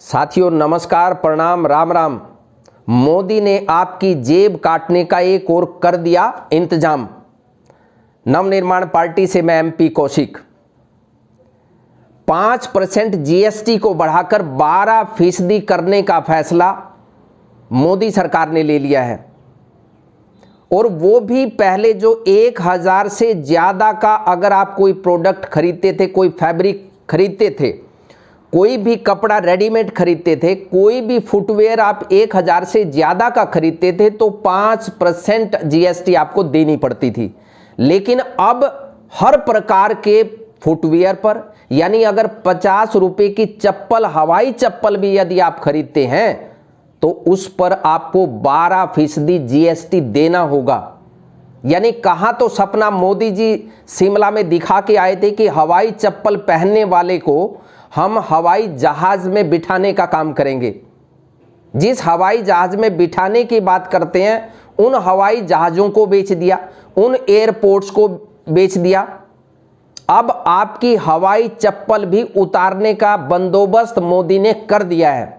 साथियों नमस्कार, प्रणाम, राम राम। मोदी ने आपकी जेब काटने का एक और कर दिया इंतजाम। नवनिर्माण पार्टी से मैं एमपी कौशिक। 5% जीएसटी को बढ़ाकर 12% करने का फैसला मोदी सरकार ने ले लिया है, और वो भी पहले जो 1000 से ज़्यादा का अगर आप कोई प्रोडक्ट खरीदते थे, कोई फैब्रिक खरीदते थे, कोई भी कपड़ा रेडीमेड खरीदते थे, कोई भी फुटवेयर आप 1000 से ज़्यादा का खरीदते थे तो 5% जीएसटी आपको देनी पड़ती थी। लेकिन अब हर प्रकार के फुटवेयर पर, यानी अगर 50 रुपये की चप्पल, हवाई चप्पल भी यदि आप खरीदते हैं तो उस पर आपको 12% जीएसटी देना होगा। यानी कहाँ तो सपना मोदी जी शिमला में दिखा के आए थे कि हवाई चप्पल पहनने वाले को हम हवाई जहाज में बिठाने का काम करेंगे। जिस हवाई जहाज में बिठाने की बात करते हैं उन हवाई जहाज़ों को बेच दिया, उन एयरपोर्ट्स को बेच दिया। अब आपकी हवाई चप्पल भी उतारने का बंदोबस्त मोदी ने कर दिया है।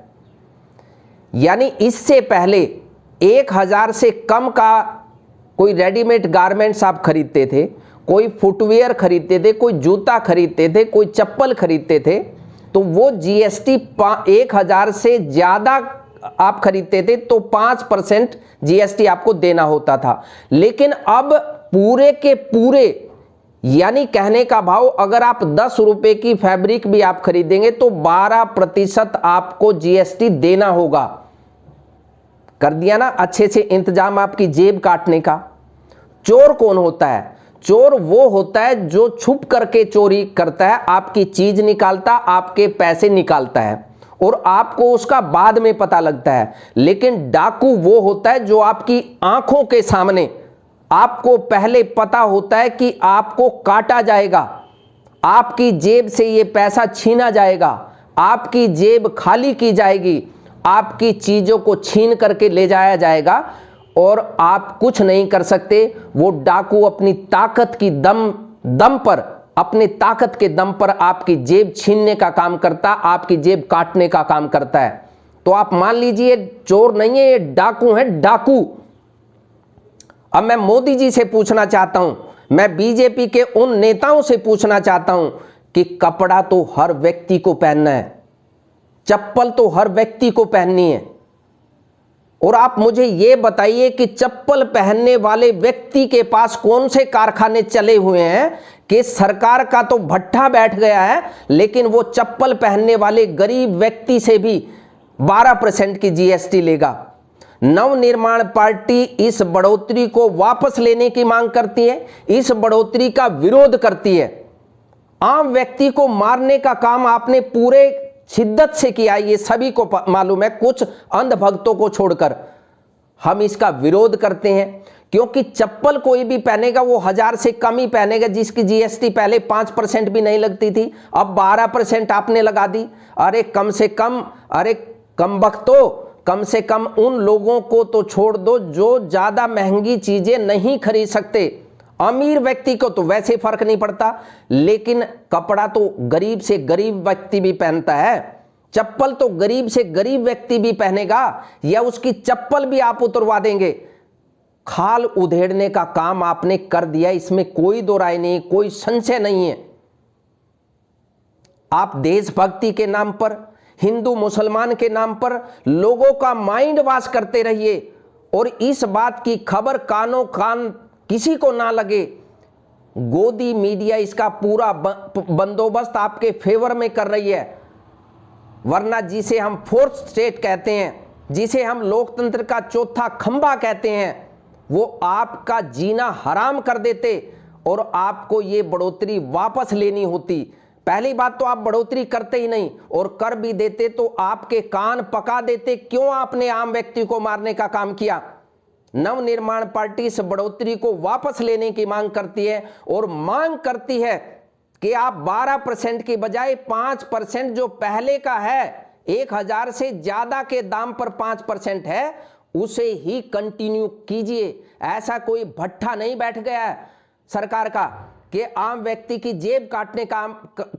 यानी इससे पहले 1000 से कम का कोई रेडीमेड गारमेंट्स आप खरीदते थे, कोई फुटवेयर खरीदते थे, कोई जूता खरीदते थे, कोई चप्पल खरीदते थे, तो वो जीएसटी 1000 से ज़्यादा आप खरीदते थे तो 5% जीएसटी आपको देना होता था। लेकिन अब पूरे के पूरे, यानी कहने का भाव, अगर आप 10 रुपये की फैब्रिक भी आप खरीदेंगे तो 12% आपको जीएसटी देना होगा। कर दिया ना अच्छे से इंतजाम आपकी जेब काटने का। चोर कौन होता है? चोर वो होता है जो छुप करके चोरी करता है, आपकी चीज निकालता, आपके पैसे निकालता है और आपको उसका बाद में पता लगता है। लेकिन डाकू वो होता है जो आपकी आंखों के सामने, आपको पहले पता होता है कि आपको काटा जाएगा, आपकी जेब से ये पैसा छीना जाएगा, आपकी जेब खाली की जाएगी, आपकी चीजों को छीन करके ले जाया जाएगा और आप कुछ नहीं कर सकते। वो डाकू अपनी ताकत की दम पर, अपने ताकत के दम पर आपकी जेब छीनने का काम करता, आपकी जेब काटने का काम करता है। तो आप मान लीजिए चोर नहीं है, ये डाकू है, डाकू। अब मैं मोदी जी से पूछना चाहता हूं, मैं बीजेपी के उन नेताओं से पूछना चाहता हूं कि कपड़ा तो हर व्यक्ति को पहनना है, चप्पल तो हर व्यक्ति को पहननी है, और आप मुझे ये बताइए कि चप्पल पहनने वाले व्यक्ति के पास कौन से कारखाने चले हुए हैं कि सरकार का तो भट्ठा बैठ गया है, लेकिन वो चप्पल पहनने वाले गरीब व्यक्ति से भी 12% की जीएसटी लेगा। नवनिर्माण पार्टी इस बढ़ोतरी को वापस लेने की मांग करती है, इस बढ़ोतरी का विरोध करती है। आम व्यक्ति को मारने का काम आपने पूरे शिद्दत से किया, ये सभी को मालूम है, कुछ अंधभक्तों को छोड़कर। हम इसका विरोध करते हैं क्योंकि चप्पल कोई भी पहनेगा वो 1000 से कम ही पहनेगा, जिसकी जीएसटी पहले 5% भी नहीं लगती थी, अब 12% आपने लगा दी। अरे कम से कम, अरे कमबख्तों, कम से कम उन लोगों को तो छोड़ दो जो ज्यादा महंगी चीजें नहीं खरीद सकते। अमीर व्यक्ति को तो वैसे फर्क नहीं पड़ता, लेकिन कपड़ा तो गरीब से गरीब व्यक्ति भी पहनता है, चप्पल तो गरीब से गरीब व्यक्ति भी पहनेगा, या उसकी चप्पल भी आप उतरवा देंगे। खाल उधेड़ने का काम आपने कर दिया, इसमें कोई दो राय नहीं, कोई संशय नहीं है। आप देशभक्ति के नाम पर, हिंदू मुसलमान के नाम पर लोगों का माइंड वॉश करते रहिए, और इस बात की खबर कानों कान किसी को ना लगे। गोदी मीडिया इसका पूरा बंदोबस्त आपके फेवर में कर रही है, वरना जिसे हम फोर्थ स्टेट कहते हैं, जिसे हम लोकतंत्र का चौथा खंभा कहते हैं, वो आपका जीना हराम कर देते और आपको ये बढ़ोतरी वापस लेनी होती। पहली बात तो आप बढ़ोतरी करते ही नहीं, और कर भी देते तो आपके कान पका देते। क्यों आपने आम व्यक्ति को मारने का काम किया? नवनिर्माण पार्टी इस बढ़ोतरी को वापस लेने की मांग करती है, और मांग करती है कि आप 12% की बजाय 5% जो पहले का है, 1000 से ज्यादा के दाम पर 5% है, उसे ही कंटिन्यू कीजिए। ऐसा कोई भट्ठा नहीं बैठ गया है सरकार का कि आम व्यक्ति की जेब काटने का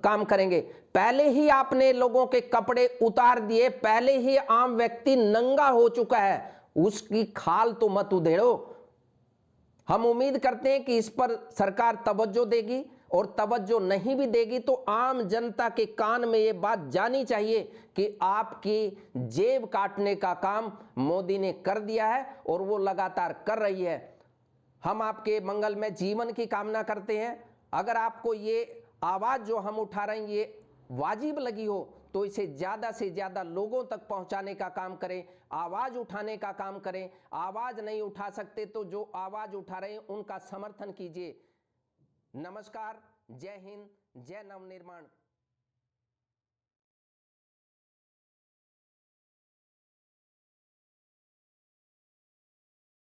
काम करेंगे। पहले ही आपने लोगों के कपड़े उतार दिए, पहले ही आम व्यक्ति नंगा हो चुका है, उसकी खाल तो मत उधेड़ो। हम उम्मीद करते हैं कि इस पर सरकार तवज्जो देगी, और तवज्जो नहीं भी देगी तो आम जनता के कान में यह बात जानी चाहिए कि आपकी जेब काटने का काम मोदी ने कर दिया है और वो लगातार कर रही है। हम आपके मंगलमय जीवन की कामना करते हैं। अगर आपको ये आवाज जो हम उठा रहे हैं ये वाजिब लगी हो तो इसे ज्यादा से ज्यादा लोगों तक पहुंचाने का काम करें, आवाज उठाने का काम करें। आवाज नहीं उठा सकते तो जो आवाज उठा रहे हैं उनका समर्थन कीजिए। नमस्कार, जय हिंद, जय नवनिर्माण।